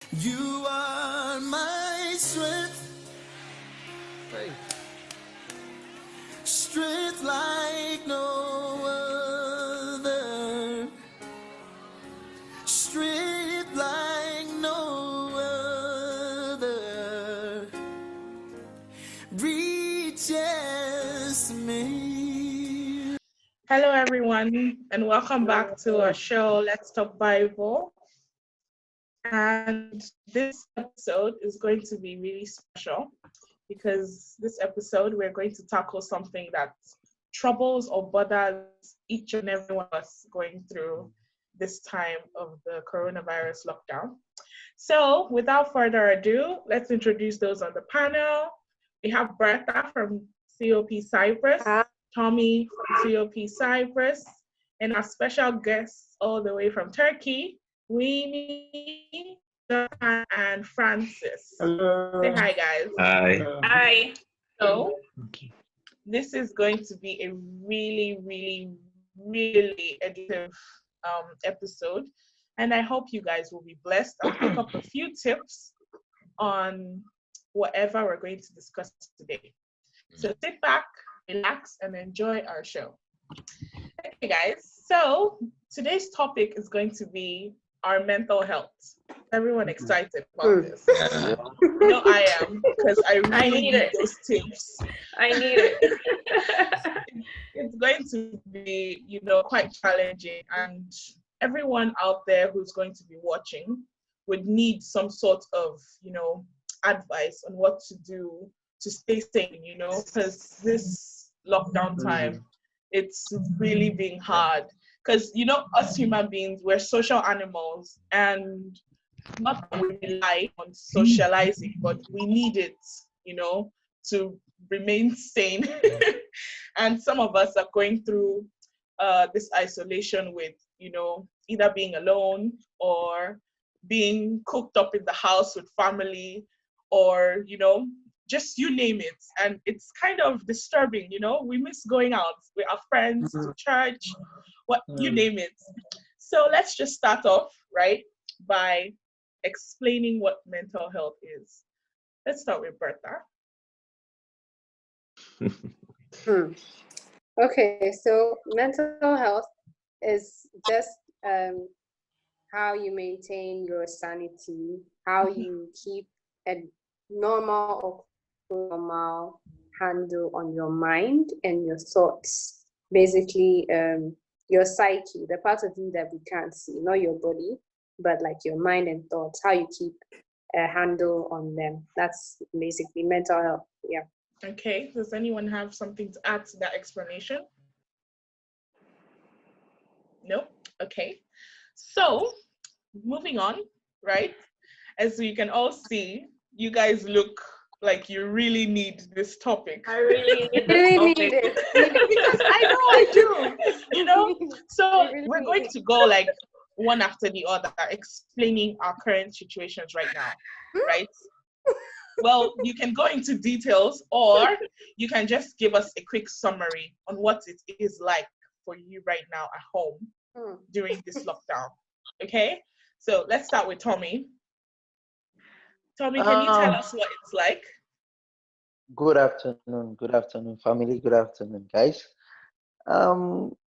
You are my strength, strength like no other, strength like no other reaches me. Hello, everyone, and welcome back to our show, Let's Talk Bible. And this episode is going to be really special because this episode we're going to tackle something that troubles or bothers each and every one of us going through this time of the coronavirus lockdown. So, without further ado, let's introduce those on the panel. We have Bertha from COP Cyprus, Tommy from COP Cyprus, and our special guests all the way from Turkey, Winnie, Jonathan, and Francis. Hello. Say hi, guys. Hi. Hi. So, this is going to be a really educative episode, and I hope you guys will be blessed and pick up a few tips on whatever we're going to discuss today. So sit back, relax, and enjoy our show. Okay, guys. So today's topic is going to be our mental health. Everyone excited about this? No, I am, because I really need those tips. I need it. It's going to be, quite challenging, and everyone out there who's going to be watching would need some sort of, advice on what to do to stay sane, because this lockdown time, it's really being hard. Because, us human beings, we're social animals, and not that we rely on socializing, but we need it, to remain sane. And some of us are going through this isolation with, either being alone or being cooped up in the house with family, or, just you name it. And it's kind of disturbing, we miss going out with our friends to church, you name it. So let's just start off, right, by explaining what mental health is. Let's start with Bertha. Okay, so mental health is just how you maintain your sanity, how you keep a normal handle on your mind and your thoughts. Basically, your psyche, the part of you that we can't see, not your body, but like your mind and thoughts, how you keep a handle on them. That's basically mental health. Yeah. Okay, does anyone have something to add to that explanation? No? Okay. So, moving on, right? As you can all see, you guys look like you really need this topic. I really need it. Because I know I do, So we're going to go like one after the other, explaining our current situations right now, right? Well, you can go into details, or you can just give us a quick summary on what it is like for you right now at home during this lockdown. Okay? So let's start with Tommy. Tommy, can you tell us what it's like? Good afternoon, family. Good afternoon, guys.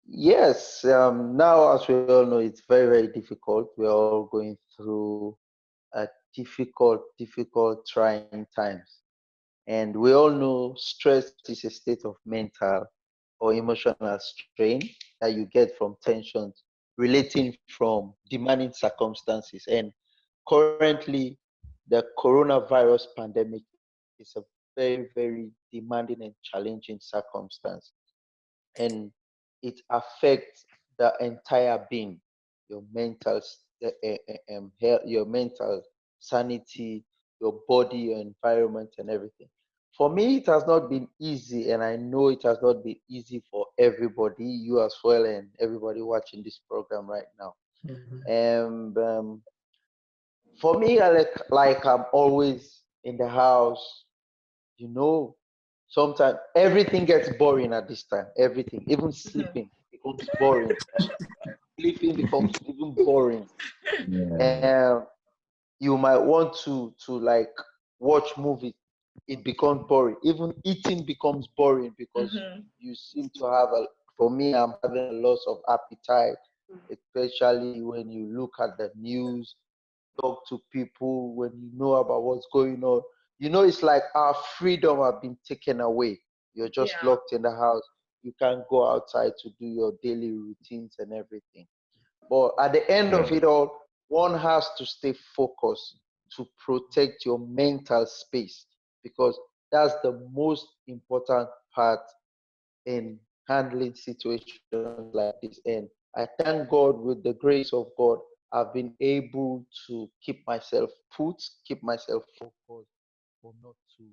Yes, now as we all know, it's very difficult. We're all going through a difficult, trying times. And we all know stress is a state of mental or emotional strain that you get from tensions relating from demanding circumstances. And currently, the coronavirus pandemic is a very demanding and challenging circumstance. And it affects the entire being, your mental health, your mental sanity, your body, your environment, and everything. For me, it has not been easy, and I know it has not been easy for everybody, you as well, and everybody watching this program right now. And for me, like I'm always in the house, sometimes everything gets boring at this time. Everything, even sleeping becomes boring. Sleeping becomes even boring. And you might want to like watch movies. It becomes boring. Even eating becomes boring because Mm-hmm. you seem to have a. For me, I'm having a loss of appetite, especially when you look at the news, talk to people, when you know about what's going on. It's like our freedom have been taken away. You're just Yeah. locked in the house. You can't go outside to do your daily routines and everything. But at the end of it all, one has to stay focused to protect your mental space, because that's the most important part in handling situations like this. And I thank God, with the grace of God, I've been able to keep myself put, keep myself focused, for not to.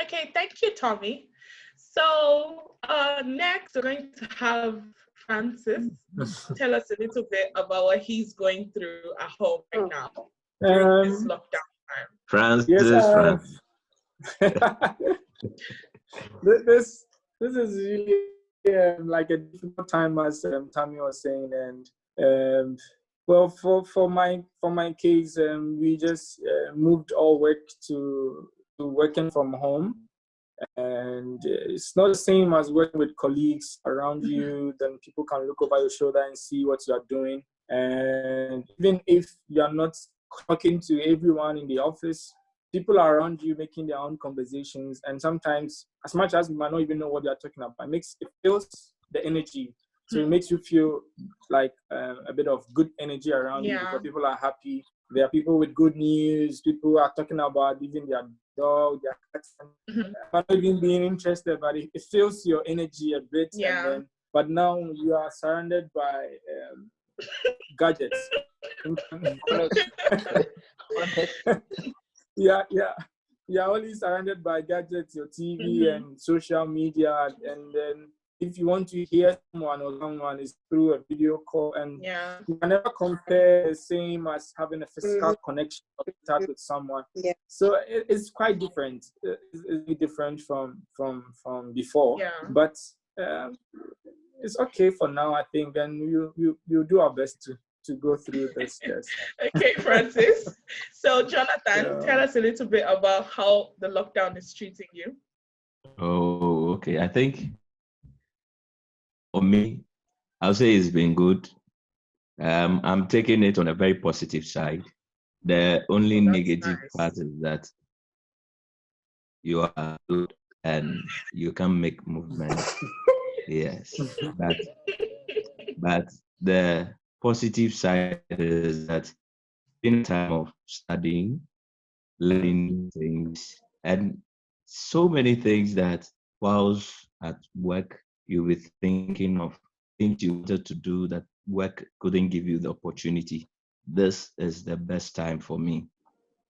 Okay, thank you, Tommy. So next, we're going to have Francis tell us a little bit about what he's going through at home right now during this lockdown time. Francis. This is really like a difficult time, as Tammy was saying, and well, for my case, we just moved all work to working from home, and it's not the same as working with colleagues around you. Then people can look over your shoulder and see what you are doing, and even if you are not talking to everyone in the office, people are around you making their own conversations, and sometimes, as much as you might not even know what they are talking about, it feels the energy. So it makes you feel like a bit of good energy around you, because people are happy. There are people with good news. People are talking about even their dog, their cats, not even being interested, but it fills your energy a bit. And then, but now you are surrounded by gadgets. Yeah. You're only surrounded by gadgets, your TV and social media, and then if you want to hear someone or someone, is through a video call, and you can never compare the same as having a physical connection or contact with someone. So it's quite different. It's different from before, but it's okay for now, I think, and you do our best to go through this. Yes. Okay, Francis. So, Jonathan, tell us a little bit about how the lockdown is treating you. Oh, okay. I think for me, I'll say it's been good. I'm taking it on a very positive side. The only negative part is that you are good and you can make movements. Yes, but the positive side is that in time of studying, learning new things, and so many things that whilst at work you'll be thinking of things you wanted to do that work couldn't give you the opportunity. This is the best time for me.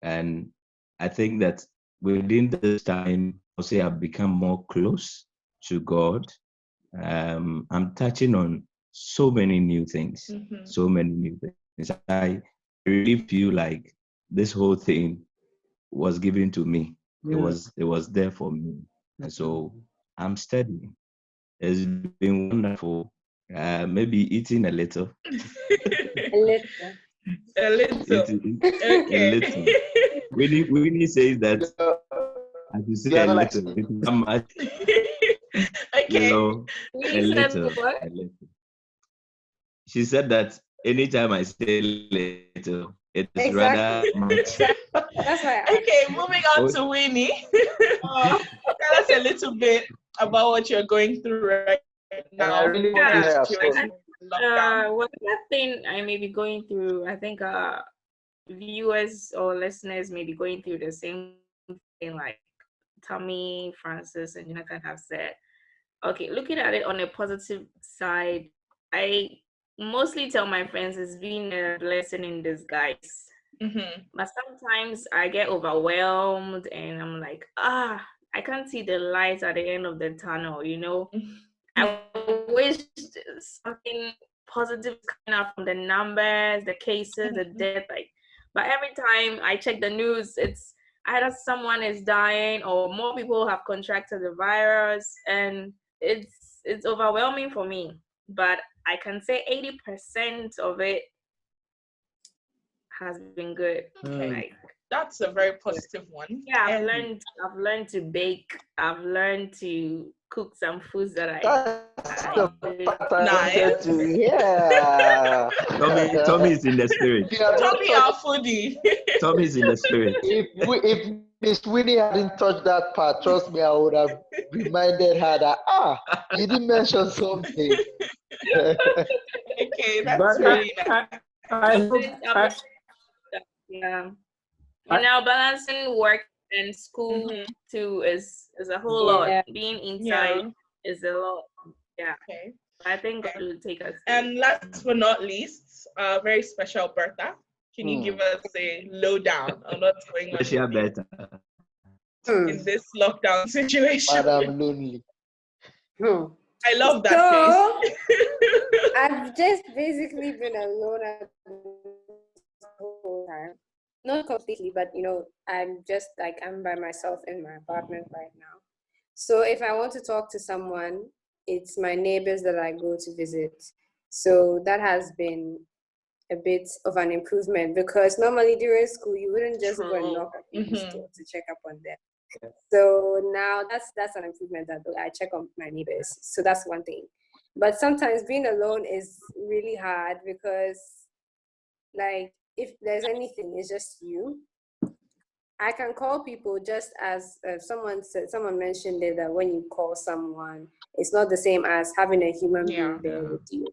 And I think that within this time, I'll say I've become more close to God. I'm touching on so many new things, so many new things. I really feel like this whole thing was given to me. It was there for me. And so I'm studying. It's been wonderful. Maybe eating a little. A little. A little. Okay. A little. Winnie says that as you say a little, it's not much. Okay. A little. She said that anytime I say little, it is rather much. That's why. Okay, moving on to Winnie. Tell us a little bit about what you're going through right now. One thing I may be going through, I think viewers or listeners may be going through the same thing like Tommy, Francis, and Jonathan have said. Okay, looking at it on a positive side, I mostly tell my friends it's been a blessing in disguise. But sometimes I get overwhelmed and I'm like, I can't see the light at the end of the tunnel, I wish something positive coming out from the numbers, the cases, the death, but every time I check the news, it's either someone is dying or more people have contracted the virus, and it's overwhelming for me. But I can say 80% of it has been good. Okay. Like, That's a very positive one. yeah, I've And learned to bake. I've learned to cook some foods that That's I the enjoy. part I nice. wanted to hear. Tommy is in the spirit. If you had not Tommy, our touched, foodie. Tommy is in the spirit. if Miss Winnie hadn't touched that part, trust me, I would have reminded her that you didn't mention something. Okay, that's But really nice. I hope Yeah. And now balancing work and school Mhm. too is a whole lot. Yeah. Being inside Yeah. is a lot. Yeah. Okay. I think God will take us. And last but not least, very special Bertha. Can you give us a lowdown on what's going on Special with you better. in this lockdown situation? Madam Lonely. I love that So, face. I've just basically been alone at the whole time. Not completely, but I'm just like I'm by myself in my apartment right now. So if I want to talk to someone, it's my neighbors that I go to visit. So that has been a bit of an improvement because normally during school you wouldn't just go and True. knock on people's Mhm. door to check up on them. So now that's an improvement that I check on my neighbors. So that's one thing. But sometimes being alone is really hard because like if there's anything, it's just you. I can call people just as someone mentioned it that when you call someone, it's not the same as having a human Yeah. being there with you.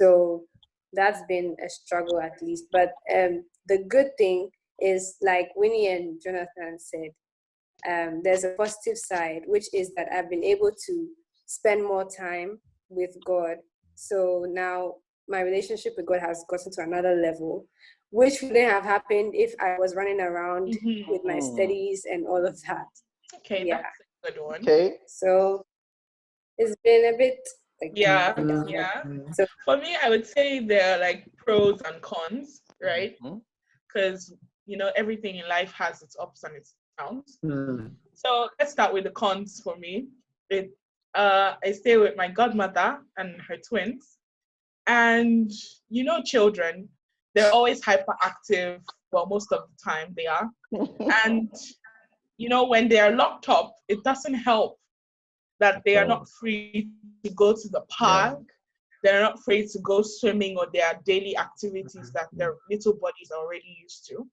So that's been a struggle at least. But the good thing is, like Winnie and Jonathan said, there's a positive side, which is that I've been able to spend more time with God. So now my relationship with God has gotten to another level, which wouldn't have happened if I was running around with my studies and all of that. Okay, Yeah. that's a good one. Okay. So it's been a bit like Yeah, up and down. yeah. So For me, I would say there are like pros and cons, right? Mhm. Because everything in life has its ups and its downs. So let's start with the cons for me. I stay with my godmother and her twins, and children, they're always hyperactive. Well, most of the time they are, and when they are locked up, it doesn't help that they are not free to go to the park. They're not free to go swimming or their daily activities that their little bodies are already used to.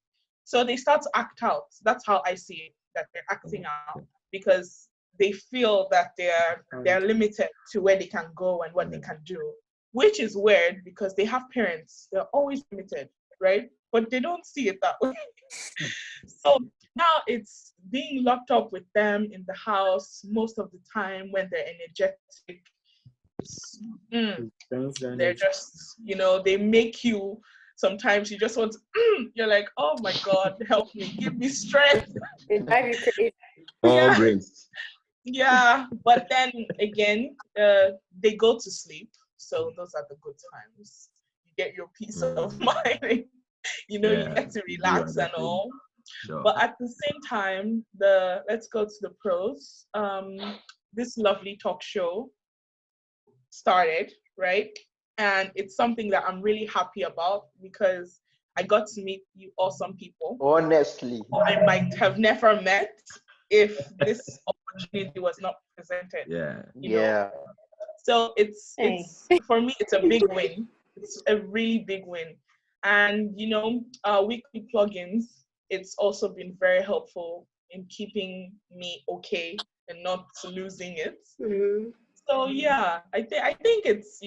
So they start to act out. That's how I see it, that they're acting out because they feel that they're limited to where they can go and what they can do, which is weird because they have parents. They're always limited, right? But they don't see it that way. So now it's being locked up with them in the house most of the time when they're energetic. They're just, they make you, sometimes you just want to, you're like, oh my God, help me, give me strength. it drives you crazy. All grace. Yeah, but then again, they go to sleep. So those are the good times. You get your peace of mind. You get to relax and all. Sure. But at the same time, let's go to the pros. This lovely talk show started, right? And it's something that I'm really happy about because I got to meet you awesome people Honestly. I might have never met if this opportunity was not presented. Yeah. So it's for me, it's a big win. It's a really big win. And weekly plugins, it's also been very helpful in keeping me okay and not losing it. Mm-hmm. So yeah, I think it's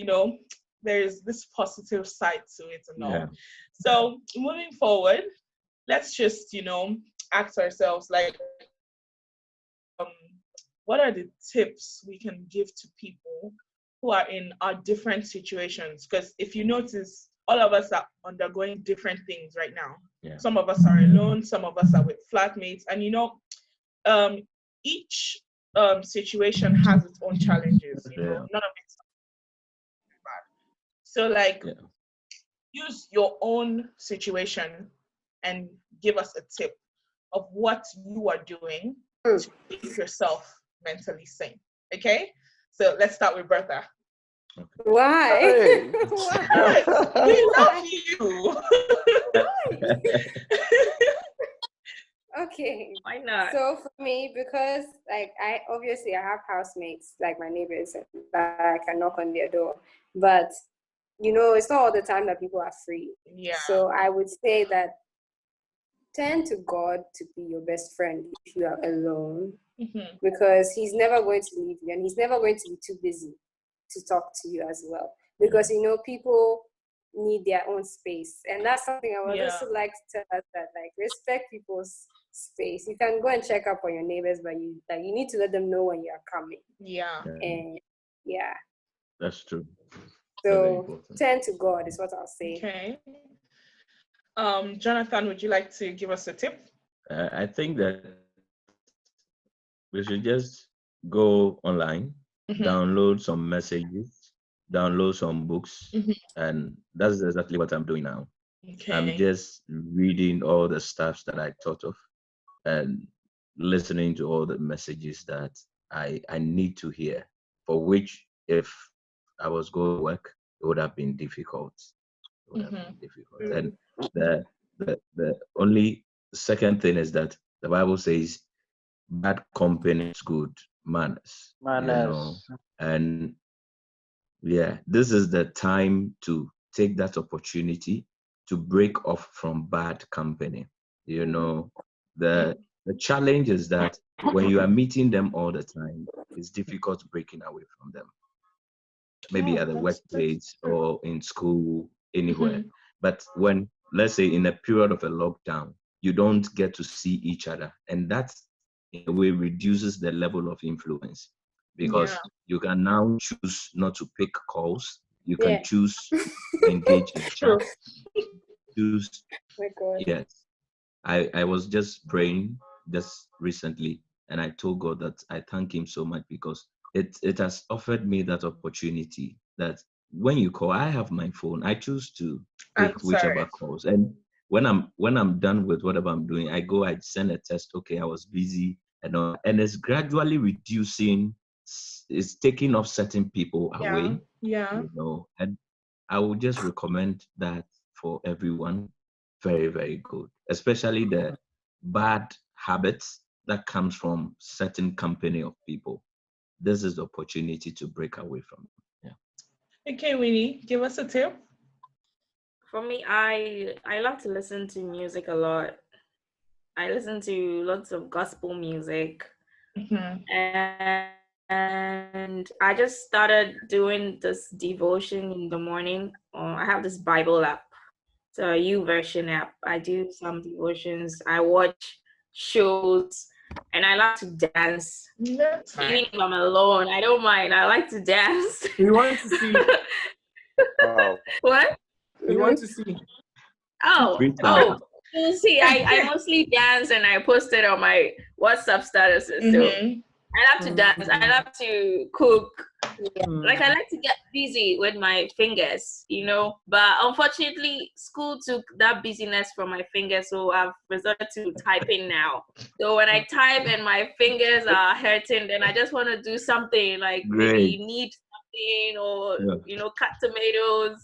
there's this positive side to it and all. So moving forward, let's just ask ourselves like, what are the tips we can give to people who are in our different situations? Because if you notice, all of us are undergoing different things right now. Yeah. Some of us are alone, some of us are with flatmates, and each situation has its own challenges. None of it's bad. So use your own situation and give us a tip of what you are doing to keep yourself mentally sane. Okay? So let's start with Bertha. Why? Hey. Why? We love you. Okay. Why not? So for me, because like I have housemates, like my neighbors, that I can knock on their door, but it's not all the time that people are free. Yeah. So I would say that turn to God to be your best friend if you are alone, because He's never going to leave you, and He's never going to be too busy to talk to you as well. Because people need their own space, and that's something I would also like to tell us, that like respect people's space. You can go and check up on your neighbors, but you need to let them know when you are coming. Yeah. And yeah, That's true. so turn to God is what I'll say. Okay. Jonathan, would you like to give us a tip? I think that we should just go online, download some messages, download some books, and that's exactly what I'm doing now. Okay. I'm just reading all the stuff that I thought of and listening to all the messages that I need to hear, for which if I was going to work, it would have been difficult. It would have been difficult. And the only second thing is that the Bible says bad company is good manners. And yeah, this is the time to take that opportunity to break off from bad company. The challenge is that when you are meeting them all the time, it's difficult breaking away from them. Maybe at the workplace or in school, anywhere. But when, let's say, in a period of a lockdown, you don't get to see each other, and that in a way reduces the level of influence, because you can now choose not to pick calls. You can choose to engage in chat. Choose. My God. Yes. I was just praying just recently, and I told God that I thank Him so much, because it has offered me that opportunity that when you call, I have my phone. I choose to pick whichever calls, and when I'm done with whatever I'm doing, I send a text. Okay, I was busy, and it's gradually reducing. It's taking off certain people away. Yeah. And I would just recommend that for everyone. Very, very good, especially the bad habits that comes from certain company of people. This is the opportunity to break away from them. Yeah. Okay, Winnie, give us a tip. For me, I love to listen to music a lot. I listen to lots of gospel music. And I just started doing this devotion in the morning. I have this Bible app. It's a YouVersion app. I do some devotions. I watch shows, and I like to dance. Even if I'm alone, I don't mind. I like to dance. We want to see. Wow. What? We want to see. Oh, you'll see. I mostly dance, and I post it on my WhatsApp statuses. So I love to dance. I love to cook. Like, I like to get busy with my fingers, but unfortunately school took that busyness from my fingers, so I've resorted to typing now. So when I type and my fingers are hurting, then I just want to do something like maybe knead something or cut tomatoes.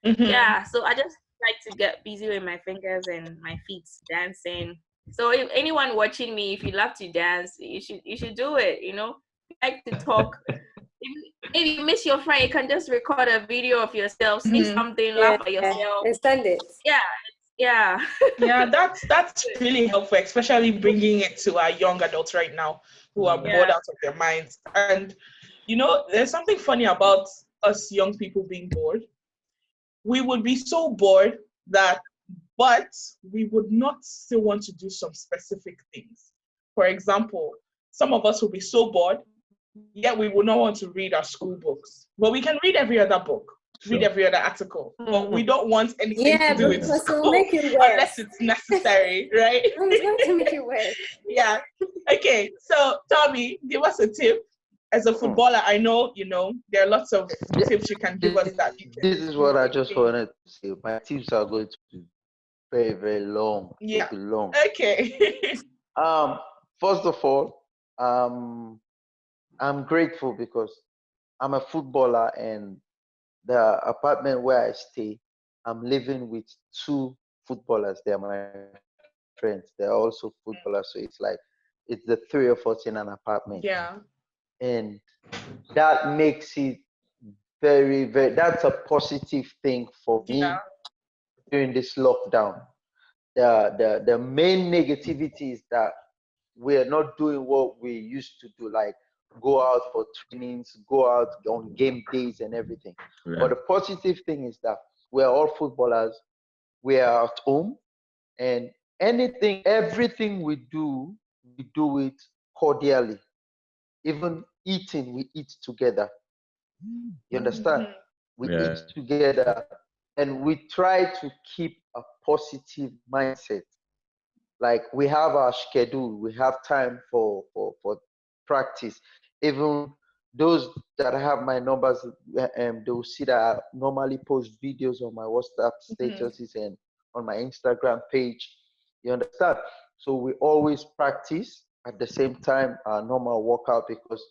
Yeah, so I just like to get busy with my fingers and my feet dancing. So if anyone watching me, if you love to dance, you should do it. Like to talk. Maybe you miss your friend, you can just record a video of yourself, say something, laugh at yourself, and send it. Yeah. That's really helpful, especially bringing it to our young adults right now who are bored out of their minds. And there's something funny about us young people being bored. We would be so bored but we would not still want to do some specific things. For example, some of us will be so bored, yet we would not want to read our school books. But we can read every other book, read every other article, but we don't want anything to do with school make it worse. unless it's necessary, right? It's going to make it worse. Yeah. Okay, so Tommy, give us a tip. As a footballer, I know, there are lots of tips you can give us that you can. This is what I just wanted to say. My tips are going to be very, very long. Yeah. Will be long. Okay. First of all, I'm grateful because I'm a footballer, and the apartment where I stay, I'm living with two footballers. They're my friends. They're also footballers. So it's the three of us in an apartment. Yeah. And that makes it very, very, that's a positive thing for Yeah. me during this lockdown. The main negativity is that we're not doing what we used to do, like go out for trainings, go out on game days and everything. Yeah. But the positive thing is that we're all footballers, we are at home, and everything we do it cordially. Even eating, we eat together. You understand? Mhm. We Yeah. eat together, and we try to keep a positive mindset. Like we have our schedule, we have time for practice. Even those that have my numbers, they will see that I normally post videos on my WhatsApp Mhm. statuses and on my Instagram page. You understand? So we always practice at the same time our normal workout, because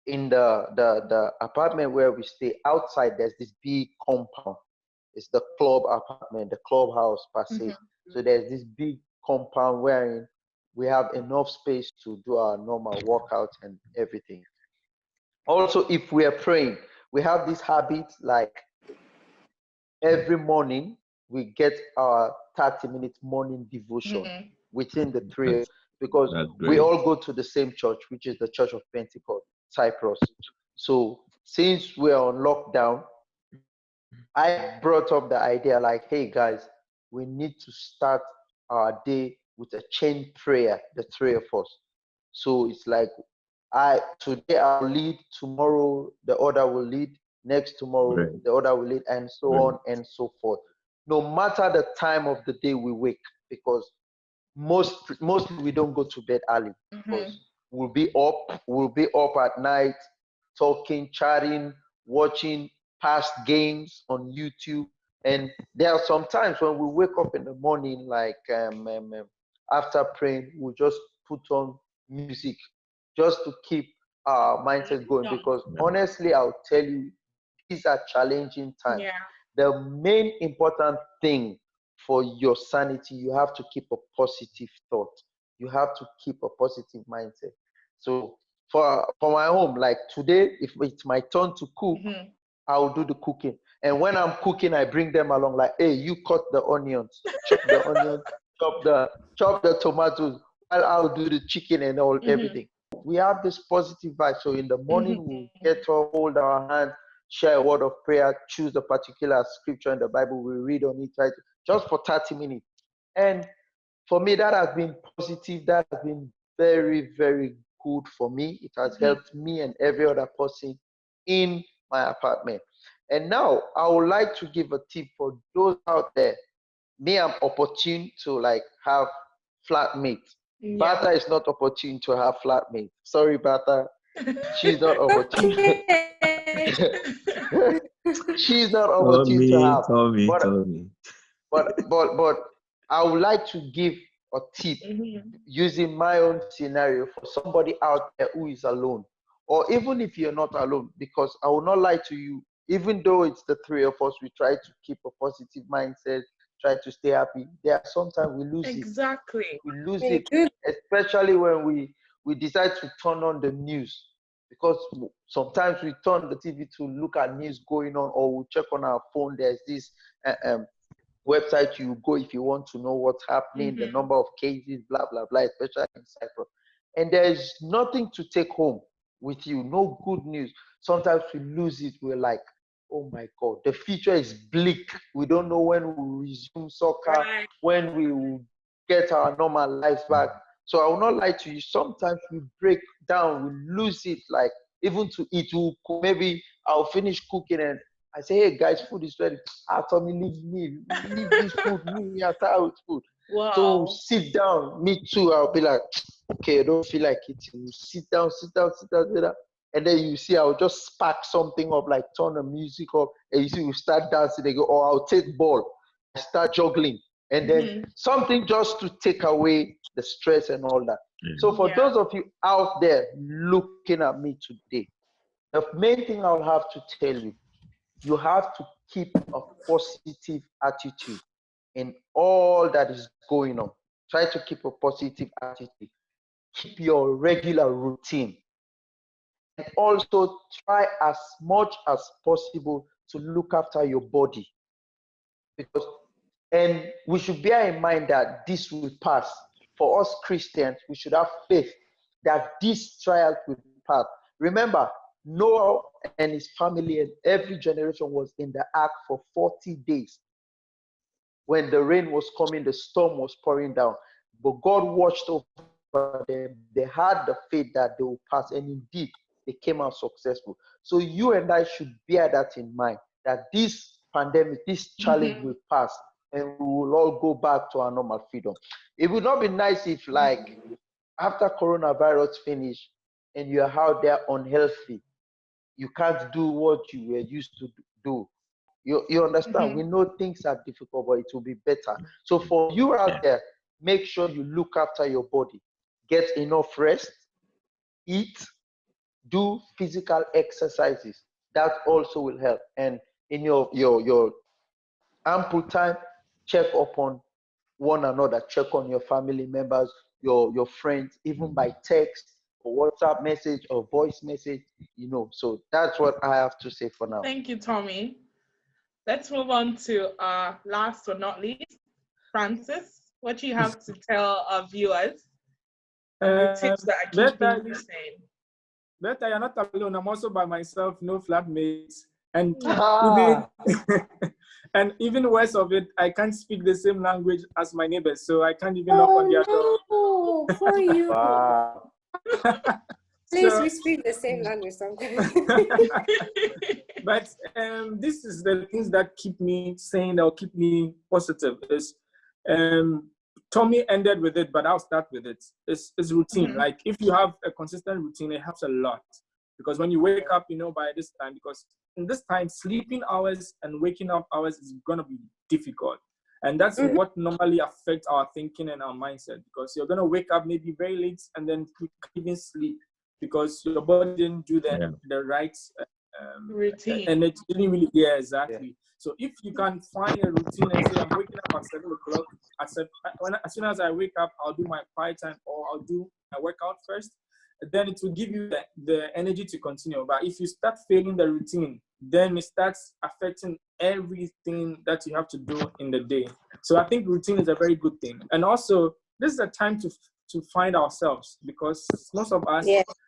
in the apartment where we stay outside, there's this big compound. It's the club apartment, the clubhouse per se. Mhm. So there's this big compound wherein we have enough space to do our normal workouts and everything. Also, if we are praying, we have this habit, like every morning we get our 30-minute morning devotion Mhm. within the three of us, That's because that's we great. all go to the same church, which is the Church of Pentecost, Cyprus. So since we're on lockdown, I brought up the idea like, hey guys, we need to start our day with a chain prayer, the three of us. So it's like, today I'll lead, tomorrow the other will lead, next tomorrow Great. the other will lead, and so Great. on and so forth. No matter the time of the day we wake, because mostly we don't go to bed early, because Mhm. we'll be up at night, talking, chatting, watching past games on YouTube. And there are some times when we wake up in the morning, like after praying, we'll just put on music just to keep our mindset going. Yeah. Because Yeah. honestly, I'll tell you, these are challenging times. Yeah. The main important thing for your sanity, you have to keep a positive thought. You have to keep a positive mindset. So for my home, like today, if it's my turn to cook, Mhm. I'll do the cooking. And when I'm cooking, I bring them along, like, hey, you cut the onions, chop the onions, chop the tomatoes, while I'll do the chicken and all Mhm. everything. We have this positive vibe. So in the morning, we'll Mhm. get up, hold our hands, share a word of prayer, choose a particular scripture in the Bible, we read on it, right? Just for 30 minutes. And for me, that has been positive. That has been very, very good for me. It has Mhm. helped me and every other person in my apartment. And now I would like to give a tip for those out there. Me, I'm opportune to like have flatmates. Yeah. Bata is not opportune to have flatmates. Sorry, Bata. She's not opportune. Okay. She's not opportune to Tommy, have. Tommy, But Tommy. but I would like to give a tip Mhm. using my own scenario for somebody out there who is alone, or even if you're not alone, because I will not lie to you, even though it's the three of us, we try to keep a positive mindset, try to stay happy. There are sometimes Exactly. we lose Very it, good. especially when we decide to turn on the news, because sometimes we turn the TV to look at news going on, or we check on our phone. There's this uh, um, website you go if you want to know what's happening, the Mhm. number of cases, blah blah blah, especially in Cyprus. And there is nothing to take home with you, no good news. Sometimes we lose it. We're like, oh my God, the future is bleak. We don't know when we'll resume soccer, Right. when we will get our normal lives back. So I will not lie to you. Sometimes we break down, we lose it. Like even to eat, maybe I'll finish cooking and I say, hey guys, food is ready. Tommy, leave this food, me, I'm tired with food. So Wow. sit down, me too. I'll be like, okay, I don't feel like eating. You sit down, sit down. And then you see, I'll just spark something up, like turn the music up, and you see, we start dancing. They go, or I'll take ball, I start juggling, and then Mhm. something just to take away the stress and all that. So for Yeah. those of you out there looking at me today, the main thing I'll have to tell you, you have to keep a positive attitude in all that is going on. Try to keep a positive attitude. Keep your regular routine. And also try as much as possible to look after your body. Because, and we should bear in mind that this will pass. For us Christians, we should have faith that this trial will pass. Remember, Noah and his family and every generation was in the ark for 40 days. When the rain was coming, the storm was pouring down. But God watched over them. They had the faith that they will pass, and indeed, they came out successful. So you and I should bear that in mind, that this pandemic, this challenge will pass, and we will all go back to our normal freedom. It would not be nice if, like, after coronavirus finish, and you're out there unhealthy, you can't do what you were used to do. You understand? We know things are difficult, but it will be better. So for you out there, make sure you look after your body. Get enough rest, eat, do physical exercises. That also will help. And in your ample time, check upon one another, check on your family members, your friends, even by text or WhatsApp message or voice message, So that's what I have to say for now. Thank you, Tommy. Let's move on to last but not least, Francis. What do you have to tell our viewers? The tips that are keeping you sane. Better, you're not alone. I'm also by myself, no flatmates. And even worse of it, I can't speak the same language as my neighbors, so I can't even knock on their door. Oh, for you. Wow. Please, we speak the same language sometimes. But this is the things that keep me sane or keep me positive. Is Tommy ended with it, but I'll start with it. It's routine. Like if you have a consistent routine, it helps a lot. Because when you wake up, by this time, because in this time, sleeping hours and waking up hours is going to be difficult. And that's what normally affects our thinking and our mindset. Because you're going to wake up maybe very late and then you can't even sleep because your body didn't do the right routine. And it didn't really, exactly. Yeah. So if you can find a routine and say, I'm waking up at 7 o'clock, as soon as I wake up, I'll do my quiet time or I'll do my workout first, then it will give you the energy to continue. But if you start failing the routine, then it starts affecting everything that you have to do in the day. So I think routine is a very good thing. And also, this is a time to find ourselves, because most of us,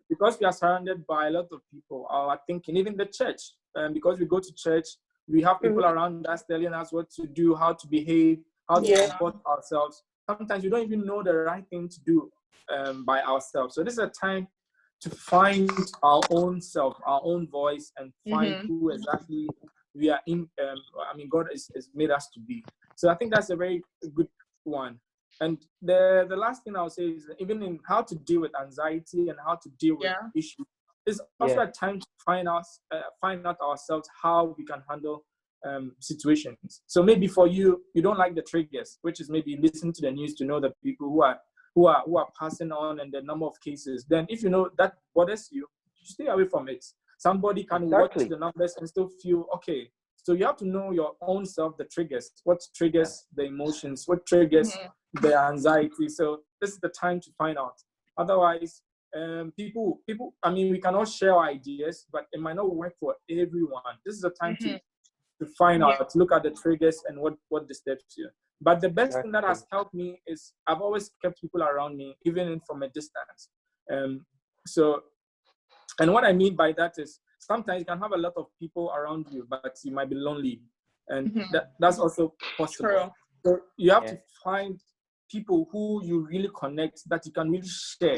because we are surrounded by a lot of people, are thinking, even the church, because we go to church, we have people around us telling us what to do, how to behave, how to comport ourselves. Sometimes we don't even know the right thing to do by ourselves. So this is a time to find our own self, our own voice, and find who exactly we are in. God has made us to be. So I think that's a very good one. And the last thing I'll say is, even in how to deal with anxiety and how to deal with issues, is also a time to find out ourselves how we can handle situations. So maybe for you don't like the triggers, which is maybe listen to the news to know the people who are passing on and the number of cases. Then if you know that bothers you, stay away from it. Somebody can watch the numbers and still feel okay. So you have to know your own self, the triggers, what triggers the emotions, what triggers the anxiety. So this is the time to find out. Otherwise, people, we can all share our ideas, but it might not work for everyone. This is the time to find out, look at the triggers and what disturbs you. But the best thing that has helped me is I've always kept people around me, even from a distance. And what I mean by that is, sometimes you can have a lot of people around you, but you might be lonely. And that's also possible. True. So you have to find people who you really connect, that you can really share.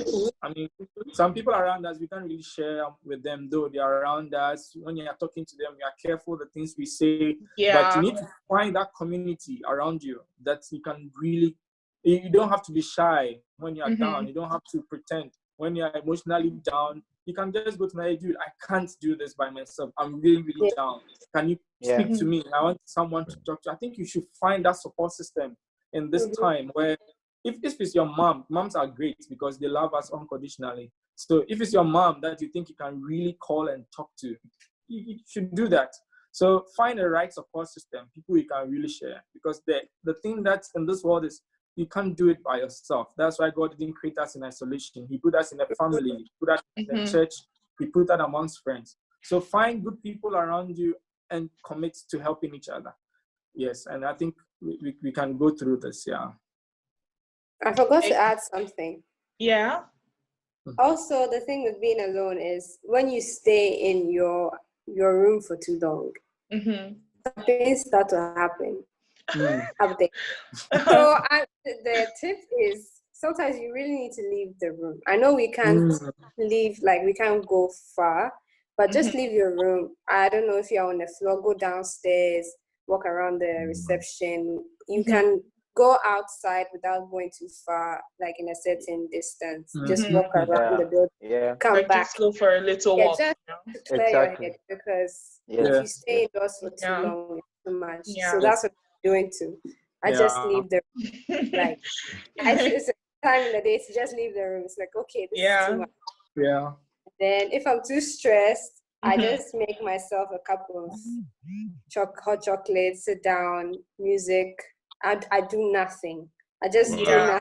Some people around us, we can't really share with them, though they are around us. When you are talking to them, we are careful the things we say. But you need to find that community around you that you can really, you don't have to be shy when you are down. You don't have to pretend. When you are emotionally down, you can just go to my dude, I can't do this by myself. I'm really, really down. Can you speak to me? I want someone to talk to. I think you should find that support system in this time, where if it's your mom, moms are great because they love us unconditionally. So if it's your mom that you think you can really call and talk to, you should do that. So find the right support system, people you can really share. Because the thing that's in this world is you can't do it by yourself. That's why God didn't create us in isolation. He put us in a family, He put us in a church, He put that amongst friends. So find good people around you and commit to helping each other. Yes, and I think we can go through this, yeah. I forgot to add something. Yeah. Also, the thing with being alone is when you stay in your room for too long, things start to happen up there. So the tip is sometimes you really need to leave the room. I know we can't leave, like we can't go far, but just leave your room. I don't know if you're on the floor, go downstairs, walk around the reception. You can go outside without going too far, like in a certain distance. Just walk around the building, come Like back. just go for a little walk. Just to clear your head, because if you stay indoors for too long, it's too much. So that's what I'm doing too. I just leave the like it's a time in the day to just leave the room. It's like, okay, this is too much. Yeah. Then if I'm too stressed, I just make myself a cup of hot chocolate, sit down, music. I do nothing. I just do nothing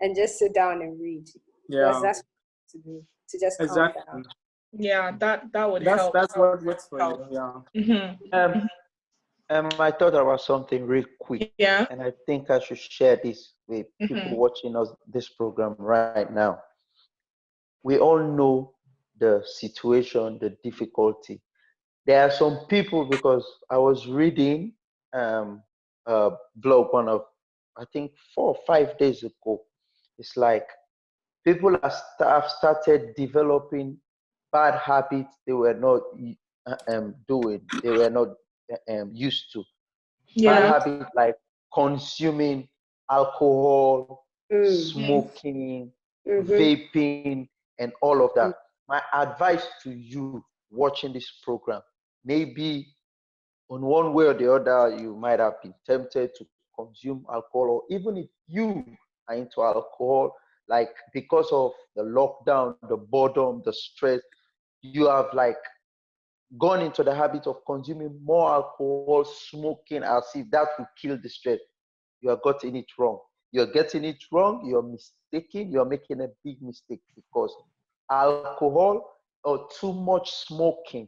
and just sit down and read. Because that's what to do, to just calm down. Yeah, that would help. That's what works for you. Yeah. I thought about something real quick. Yeah. And I think I should share this with people watching us this program right now. We all know the situation, the difficulty. There are some people, because I was reading a blog I think 4 or 5 days ago. It's like people have started developing bad habits they were not doing, they were not used to. Bad habits like consuming alcohol, smoking, vaping, and all of that. My advice to you watching this program, maybe on one way or the other, you might have been tempted to consume alcohol, or even if you are into alcohol, like because of the lockdown, the boredom, the stress, you have like gone into the habit of consuming more alcohol, smoking, as if that will kill the stress. You are getting it wrong. You're getting it wrong. You're mistaken. You're making a big mistake, because alcohol or too much smoking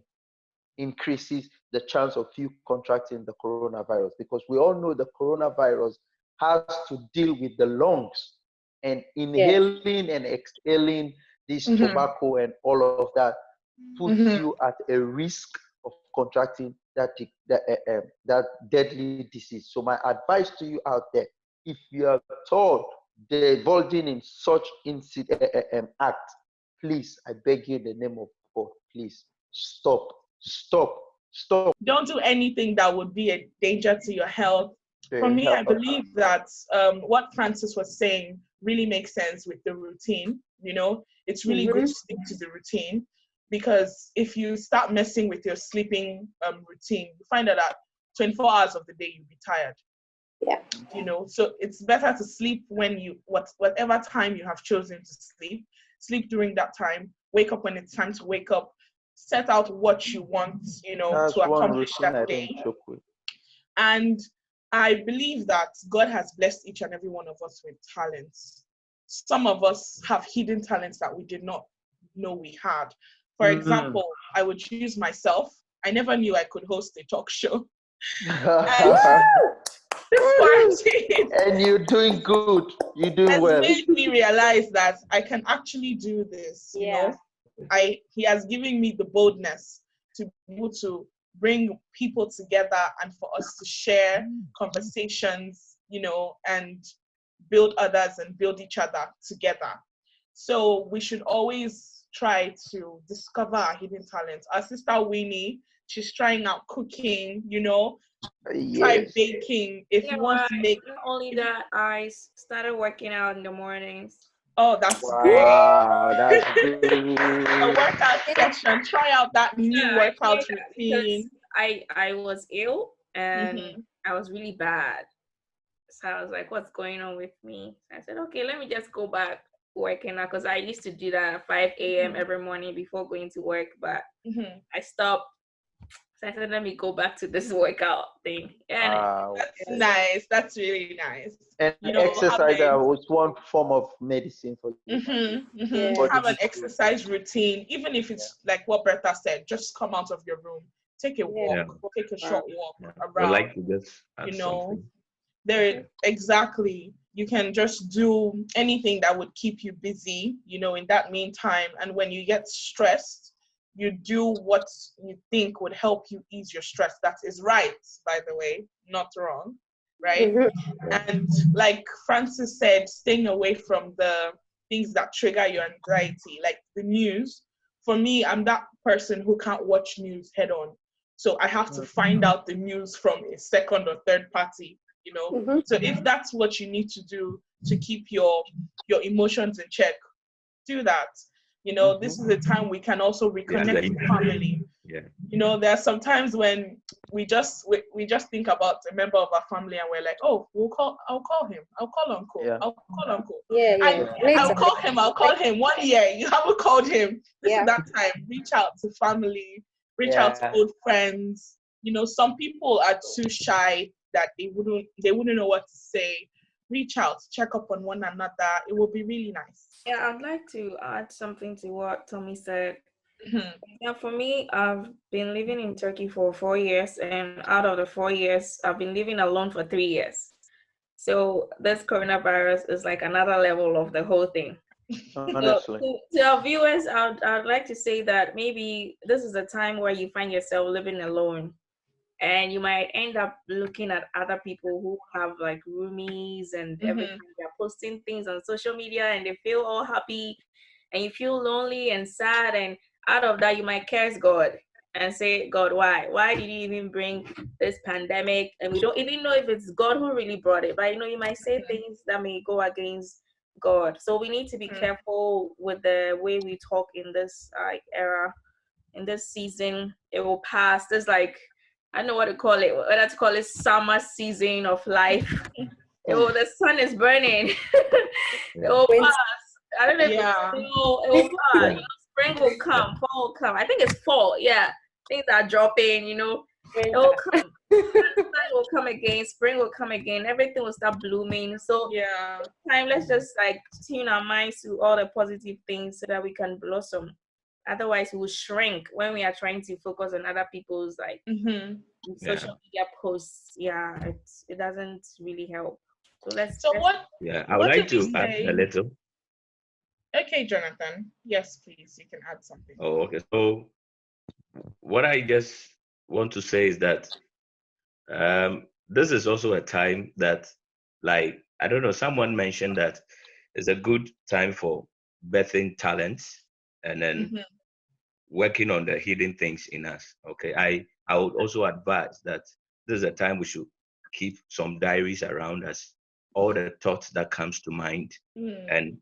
increases the chance of you contracting the coronavirus, because we all know the coronavirus has to deal with the lungs, and inhaling and exhaling this tobacco and all of that puts you at a risk of contracting that deadly disease. So my advice to you out there, if you are told divulging in such act, please, I beg you in the name of God, please stop. Don't do anything that would be a danger to your health. For me, I believe that what Francis was saying really makes sense with the routine. You know, it's really good to stick to the routine, because if you start messing with your sleeping routine, you find out that 24 hours of the day you'll be tired. Yeah. You know, so it's better to sleep when whatever time you have chosen to sleep during that time, wake up when it's time to wake up, set out what you want, you know, That's to accomplish that day. And I believe that God has blessed each and every one of us with talents. Some of us have hidden talents that we did not know we had. For example, I would choose myself. I never knew I could host a talk show. This quarantine, and you're doing good. You're doing well. Has made me realize that I can actually do this. You know, He has given me the boldness to be able to bring people together and for us to share conversations, you know, and build others and build each other together. So we should always try to discover our hidden talents. Our sister Winnie, she's trying out cooking, you know, try baking. If you want to make. Not only that, I started working out in the mornings. Oh, that's great. Wow, that's good. A workout session. Try out that new workout routine. I was ill and I was really bad. So I was like, what's going on with me? So I said, okay, let me just go back working out, because I used to do that at 5 a.m. every morning before going to work, but I stopped So I said, let me go back to this workout thing. And That's nice. That's really nice. And You know, exercise having was one form of medicine for you. Yeah. have an exercise routine, even if it's like what Bertha said, just come out of your room, take a walk, Yeah. take a short walk Yeah. I would around. like to just add You know, something. there exactly. You can just do anything that would keep you busy, you know, in that meantime. And when you get stressed, you do what you think would help you ease your stress. That is right, by the way, not wrong, right? And like Francis said, staying away from the things that trigger your anxiety, like the news. For me, I'm that person who can't watch news head on. So I have to find out the news from a second or third party, you know. So if that's what you need to do to keep your emotions in check, do that. You know, this is a time we can also reconnect with family. Yeah. You know, there are some times when we just think about a member of our family and we're like, oh, I'll call him, I'll call uncle, Yeah, I'll call him 1 year, you haven't called him. This is that time. Reach out to family, reach out to old friends. You know, some people are too shy that they wouldn't know what to say. Reach out, check up on one another. It will be really nice. yeah, I'd like to add something to what Tommy said. Mhm. Yeah, for me, I've been living in Turkey for 4 years, and out of the 4 years, I've been living alone for 3 years. So this coronavirus is like another level of the whole thing. Honestly. So to our viewers, I'd like to say that maybe this is a time where you find yourself living alone, and you might end up looking at other people who have like roomies, and every time they're posting things on social media and they feel all happy, and you feel lonely and sad, and out of that you might curse God and say, God, why did you even bring this pandemic? And we don't even know if it's God who really brought it, but you know, you might say things that may go against God. So we need to be careful with the way we talk in this era, in this season. It will pass. There's like, I don't know what to call it, whether to call it summer season of life. The sun is burning. It will pass. I don't know if it will pass. You know, spring will come, fall will come. I think it's fall. Yeah, things are dropping. You know, it will come. Sun will come again. Spring will come again. Everything will start blooming. So time. Let's just like tune our minds to all the positive things so that we can blossom. Otherwise, we will shrink when we are trying to focus on other people's like social media posts. Yeah, it doesn't really help. So let's. What? Yeah, I would like to add a little. Okay, Jonathan. Yes, please. You can add something. Oh, okay. So what I just want to say is that this is also a time that, like, I don't know, someone mentioned that it's a good time for birthing talents and then working on the hidden things in us. Okay. I would also advise that this is a time we should keep some diaries around us, all the thoughts that comes to mind and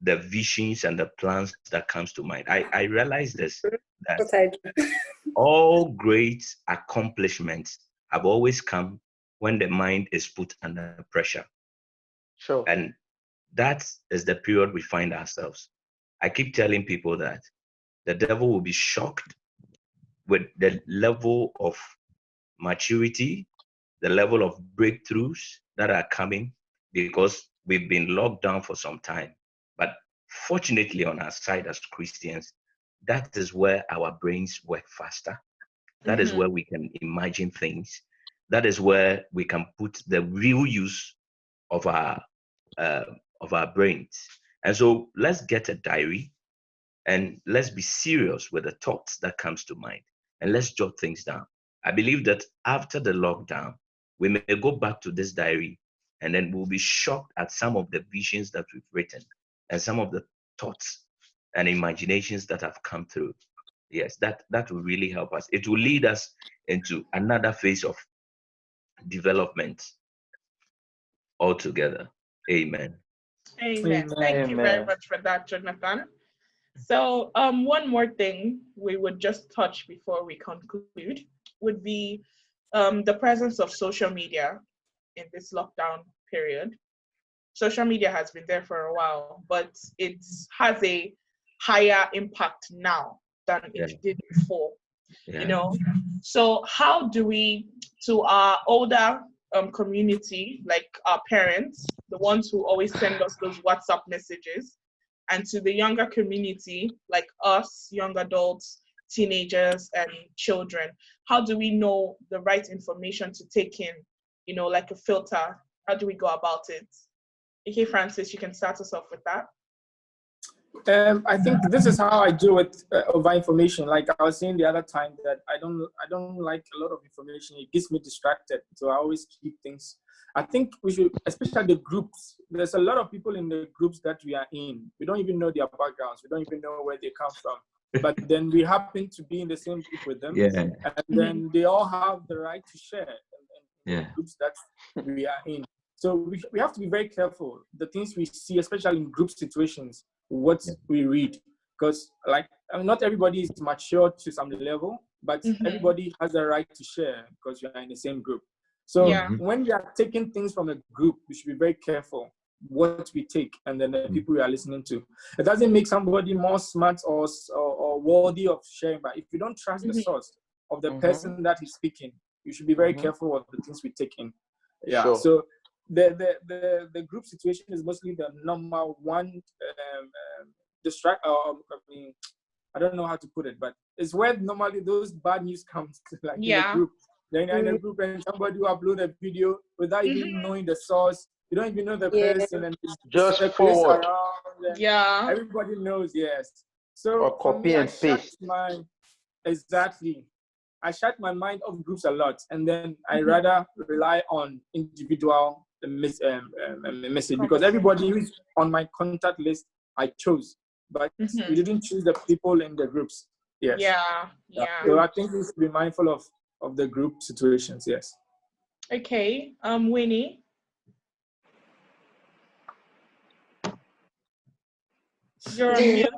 the visions and the plans that comes to mind. I realize this, that all great accomplishments have always come when the mind is put under pressure. Sure. And that is the period we find ourselves. I keep telling people that the devil will be shocked with the level of maturity, the level of breakthroughs that are coming because we've been locked down for some time. But fortunately, on our side as Christians, that is where our brains work faster. That is where we can imagine things. That is where we can put the real use of our brains. And so let's get a diary and let's be serious with the thoughts that comes to mind, and let's jot things down. I believe that after the lockdown, we may go back to this diary and then we'll be shocked at some of the visions that we've written and some of the thoughts and imaginations that have come through. Yes, that will really help us. It will lead us into another phase of development altogether. Amen. Amen. Thank you very much for that, Jonathan. So one more thing we would just touch before we conclude would be the presence of social media in this lockdown period. Social media has been there for a while, but it has a higher impact now than it did before. you know. So how do we, to our older community, like our parents, the ones who always send us those WhatsApp messages, and to the younger community, like us, young adults, teenagers, and children, how do we know the right information to take in, you know, like a filter? How do we go about it? Okay, Francis, you can start us off with that. I think this is how I deal with over information. Like I was saying the other time, that I don't like a lot of information. It gets me distracted. So I always keep things. I think we should, especially the groups. There's a lot of people in the groups that we are in. We don't even know their backgrounds. We don't even know where they come from. But then we happen to be in the same group with them. Yeah. And then they all have the right to share in the groups that we are in. So we have to be very careful. The things we see, especially in group situations, what we read, because like not everybody is mature to some level, but everybody has the right to share because you are in the same group. So when we are taking things from a group, we should be very careful what we take and then the people we are listening to. It doesn't make somebody more smart or worthy of sharing, but if you don't trust the source of the person that is speaking, you should be very careful of the things we take in. Yeah. Sure. So the group situation is mostly the number one I don't know how to put it, but it's where normally those bad news comes, like in the group. Then in the group, and somebody will upload a video without even knowing the source. You don't even know the person, and it's just forward. Around, everybody knows. Yes. So or copy and paste. Exactly. I shut my mind off groups a lot, and then I rather rely on individual message, because everybody who's on my contact list I chose, but we didn't choose the people in the groups. Yes. Yeah. So I think we should be mindful of the group situations. Yes. Okay. Winnie. You're on mute.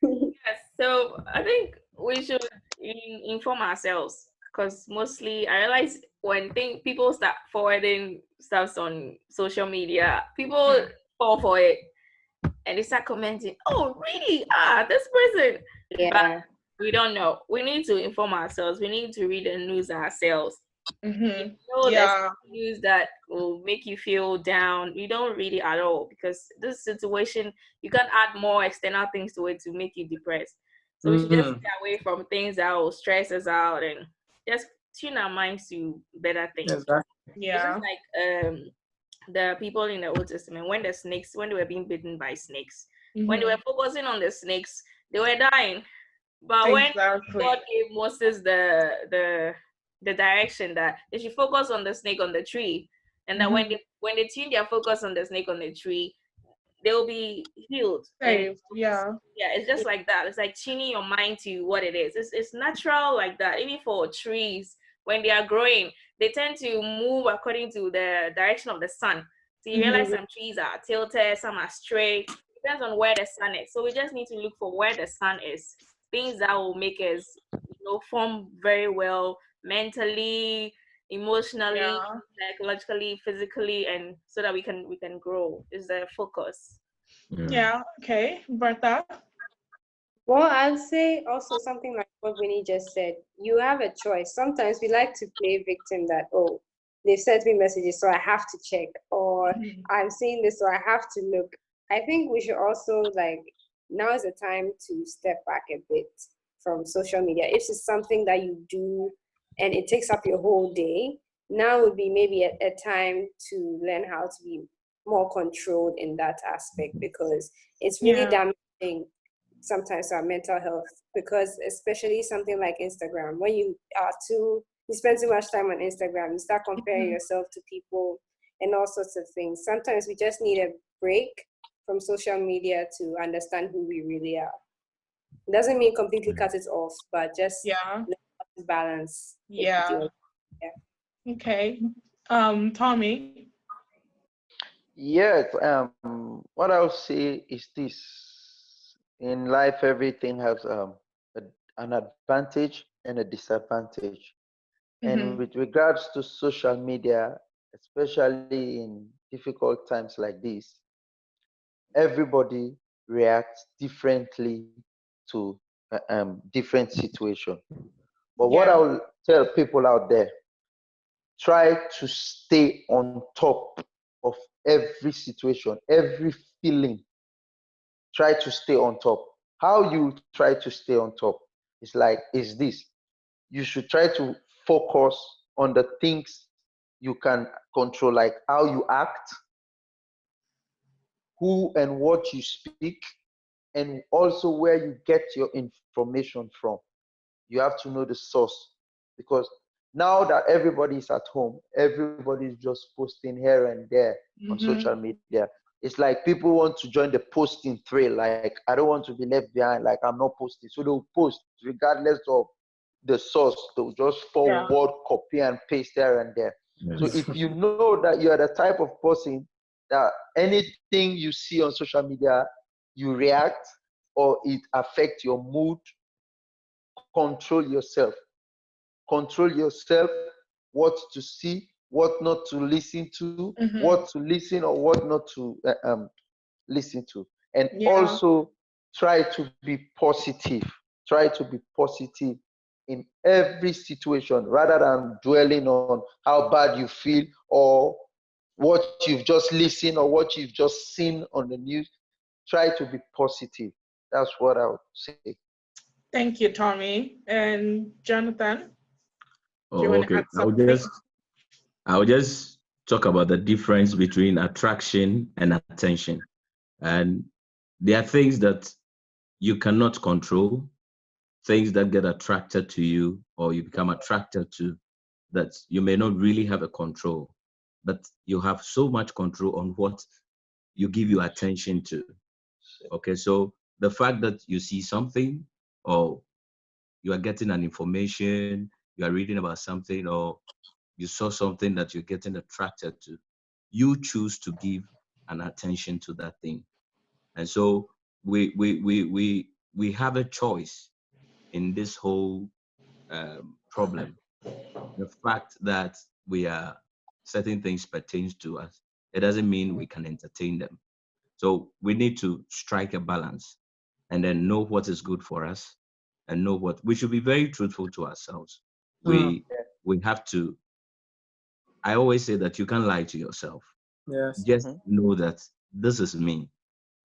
Yes, so I think we should inform ourselves, because mostly I realize when people start forwarding stuff on social media, people fall for it and they start commenting, "Oh, really? This person." Yeah. But we don't know. We need to inform ourselves. We need to read the news ourselves. You know, there's news that will make you feel down. You don't read it at all, because this situation, you can't add more external things to it to make you depressed. So we should just stay away from things that will stress us out and just tune our minds to better things. Exactly. It's just like the people in the Old Testament, when they were being bitten by snakes, when they were focusing on the snakes, they were dying. But when God gave Moses the direction that they should focus on the snake on the tree, and that when they tune their focus on the snake on the tree, they will be healed. It's just like that. It's like tuning your mind to what it is. It's natural like that. Even for trees, when they are growing, they tend to move according to the direction of the sun. So you realize some trees are tilted, some are straight. It depends on where the sun is. So we just need to look for where the sun is. Things that will make us, form very well mentally, emotionally, psychologically, physically, and so that we can grow is the focus. Okay, Bertha. Well, I'll say also something like what Winnie just said. You have a choice. Sometimes we like to play victim, that, oh, they've sent me messages, so I have to check, or I'm seeing this, so I have to look. I think we should also, like, now is the time to step back a bit from social media. If it's something that you do and it takes up your whole day, now would be maybe a time to learn how to be more controlled in that aspect, because it's really damaging sometimes our mental health. Because especially something like Instagram, when you spend too much time on Instagram, you start comparing yourself to people and all sorts of things. Sometimes we just need a break from social media to understand who we really are. It doesn't mean completely cut it off, but just balance. Okay. Tommy. Yes. What I'll say is this: in life, everything has an advantage and a disadvantage. And with regards to social media, especially in difficult times like this, everybody react differently to different situation. But what I Yeah. will tell people out there, try to stay on top of every situation, every feeling. Try to stay on top. How you try to stay on top is this. You should try to focus on the things you can control, like how you act, who and what you speak, and also where you get your information from. You have to know the source, because now that everybody is at home, everybody is just posting here and there on social media. It's like people want to join the posting thrill. Like, I don't want to be left behind. Like, I'm not posting. So they'll post regardless of the source. They'll just Yeah. forward, copy, and paste here and there. So Yes. if you know that you are the type of person that anything you see on social media, you react or it affects your mood, control yourself. Control yourself, what to see, what not to listen to, what to listen or what not to listen to. And Yeah. also try to be positive. Try to be positive in every situation rather than dwelling on how bad you feel or what you've just listened or what you've just seen on the news. Try to be positive. That's what I would say. Thank you, Tommy. And Jonathan, do you Oh, want to okay. add something? I'll just talk about the difference between attraction and attention. And there are things that you cannot control, things that get attracted to you or you become attracted to, that you may not really have a control, but you have so much control on what you give your attention to. Okay, so the fact that you see something or you are getting an information, you are reading about something, or you saw something that you're getting attracted to, you choose to give an attention to that thing. And so we have a choice in this whole problem. The fact that we are certain things pertains to us, it doesn't mean we can entertain them. So we need to strike a balance and then know what is good for us and know what we should be very truthful to ourselves. We we have to. I always say that you can't lie to yourself. Yes. Just know that this is me.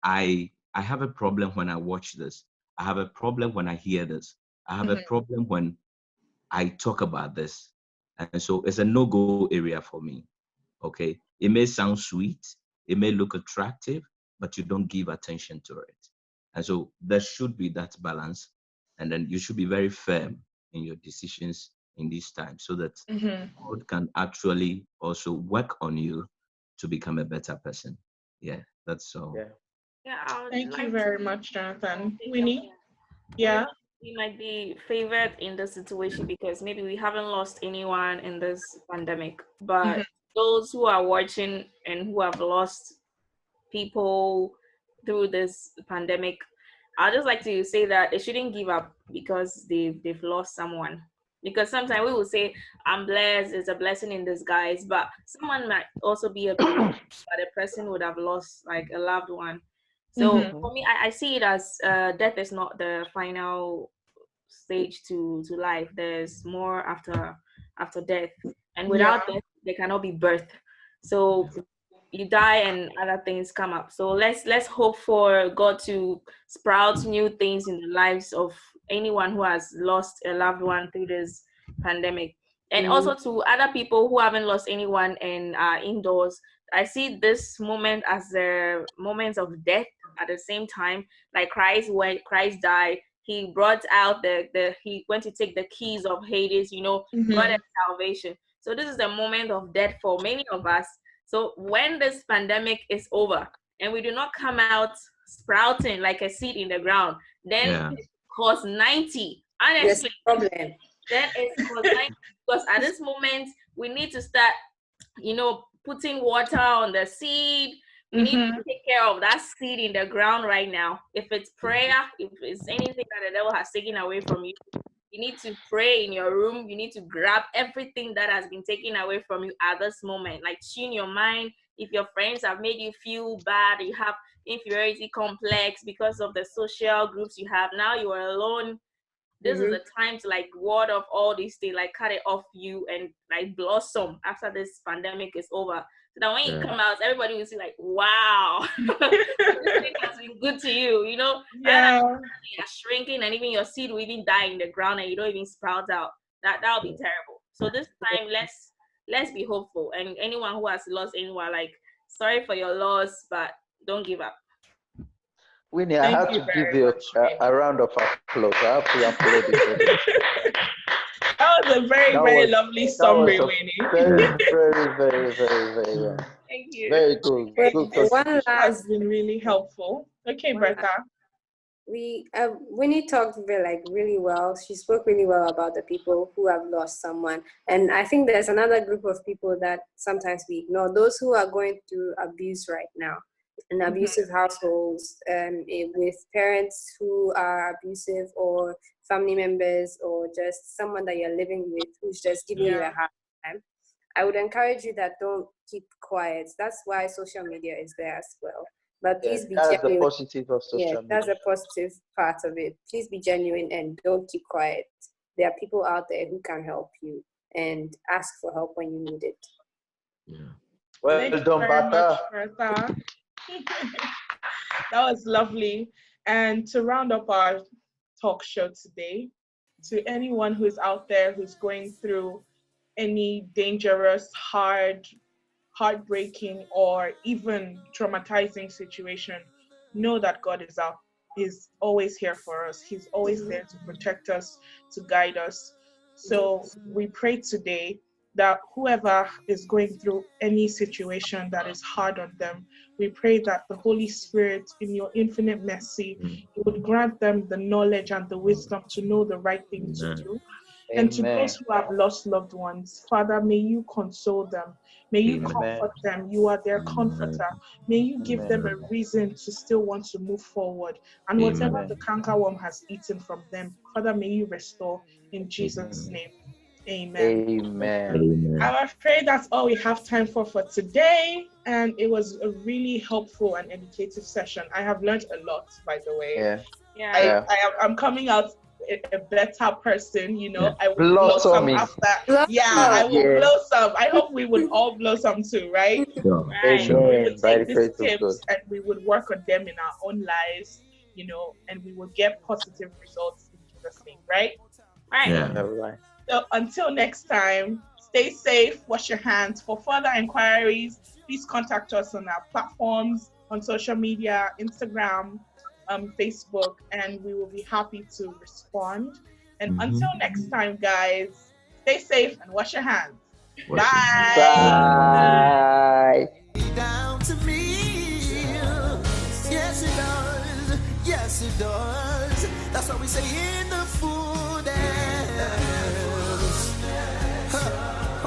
I have a problem when I watch this. I have a problem when I hear this. I have a problem when I talk about this. And so it's a no-go area for me. Okay. It may sound sweet, it may look attractive, but you don't give attention to it. And so there should be that balance. And then you should be very firm in your decisions in these times so that God can actually also work on you to become a better person. Yeah, that's all. Yeah. Yeah, I would Thank you like very to much, Jonathan. say Winnie? something. Yeah. We might be favored in the situation because maybe we haven't lost anyone in this pandemic, but those who are watching and who have lost people through this pandemic, I'd just like to say that they shouldn't give up because they've lost someone. Because sometimes we will say, I'm blessed, it's a blessing in disguise, but someone might also be a blessing, but a person would have lost like a loved one. So for me, I see it as death is not the final stage to life. There's more after death, and Yeah. without death, there cannot be birth. So you die and other things come up. So let's hope for God to sprout new things in the lives of anyone who has lost a loved one through this pandemic. And also to other people who haven't lost anyone and are indoors, I see this moment as the moment of death at the same time. Like Christ, when Christ died, he brought out he went to take the keys of Hades, brought us salvation. So this is the moment of death for many of us. So when this pandemic is over and we do not come out sprouting like a seed in the ground, then Yeah. it costs 90. There's Honestly, a problem. then it costs 90 because at this moment we need to start, putting water on the seed. We need to take care of that seed in the ground right now. If it's prayer, if it's anything that the devil has taken away from you, You need to pray in your room. You need to grab everything that has been taken away from you at this moment. Like tune your mind. If your friends have made you feel bad, you have inferiority complex because of the social groups you have, now you are alone. This is a time to like ward off all these things, like cut it off you and like blossom after this pandemic is over. So that when you come out, everybody will see like, wow, this thing has been good to you, you know? Yeah. And you're shrinking and even your seed will even die in the ground and you don't even sprout out. That'll be terrible. So this time, let's be hopeful. And anyone who has lost anyone, like, sorry for your loss, but don't give up. Winnie, I have to give you a round of applause. I have to applaud you. That was a very lovely summary, Winnie. Very, very. Thank you. Very good. One Has last, been really helpful. Okay, Bertha. Winnie talked really well. She spoke really well about the people who have lost someone. And I think there's another group of people that sometimes we ignore, those who are going through abuse right now. In abusive households, with parents who are abusive, or family members, or just someone that you're living with who's just giving you a hard time. I would encourage you that don't keep quiet. That's why social media is there as well. But please be that's genuine. the positive of social media. That's the positive part of it. Please be genuine and don't keep quiet. There are people out there who can help you, and ask for help when you need it. Yeah. Well Thank you done, very much, Bertha. Bertha. That was lovely. And to round up our talk show today, to anyone who's out there who's going through any dangerous, heartbreaking, or even traumatizing situation, know that God is always here for us. He's always there to protect us, to guide us. So we pray today that whoever is going through any situation that is hard on them, we pray that the Holy Spirit, in your infinite mercy, would grant them the knowledge and the wisdom to know the right thing to do. And to those who have lost loved ones, Father, may you console them. May you comfort them. You are their comforter. May you give them a reason to still want to move forward. And whatever the cankerworm has eaten from them, Father, may you restore in Jesus' name. Amen. I'm afraid that's all we have time for today. And it was a really helpful and educative session. I have learned a lot, by the way. I'm coming out a better person, you know. I will blossom after. I will blossom. I hope we would all blossom too, right? Right. So we would take these tips and we would work on them in our own lives, you know, and we will get positive results in Jesus' name, right? Right. So until next time, stay safe, wash your hands. For further inquiries, please contact us on our platforms, on social media, Instagram, Facebook, and we will be happy to respond. And until next time, guys, stay safe and wash your hands. Bye. Down to me. Yes, it does. Yes, it does. That's what we say in the food.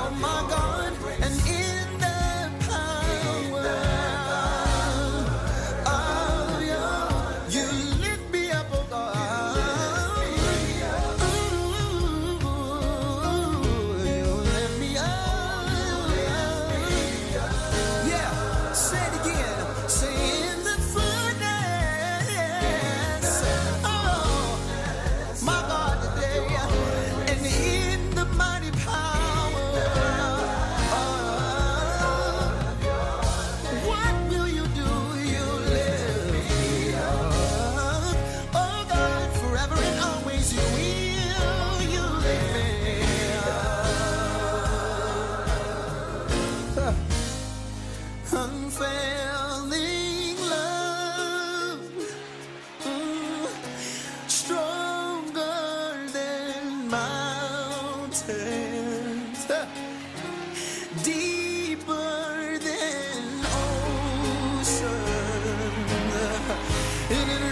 Oh my God. And in the power of you lift me up, oh God. Ooh, you lift me up. Yeah, say it again. Say in the fullness. Oh, my God, today. And in the mighty power. What will you do? You lift me up. Oh God, forever and always you will. You lift me up. Unfailing love, stronger than mountains, deeper than ocean, and it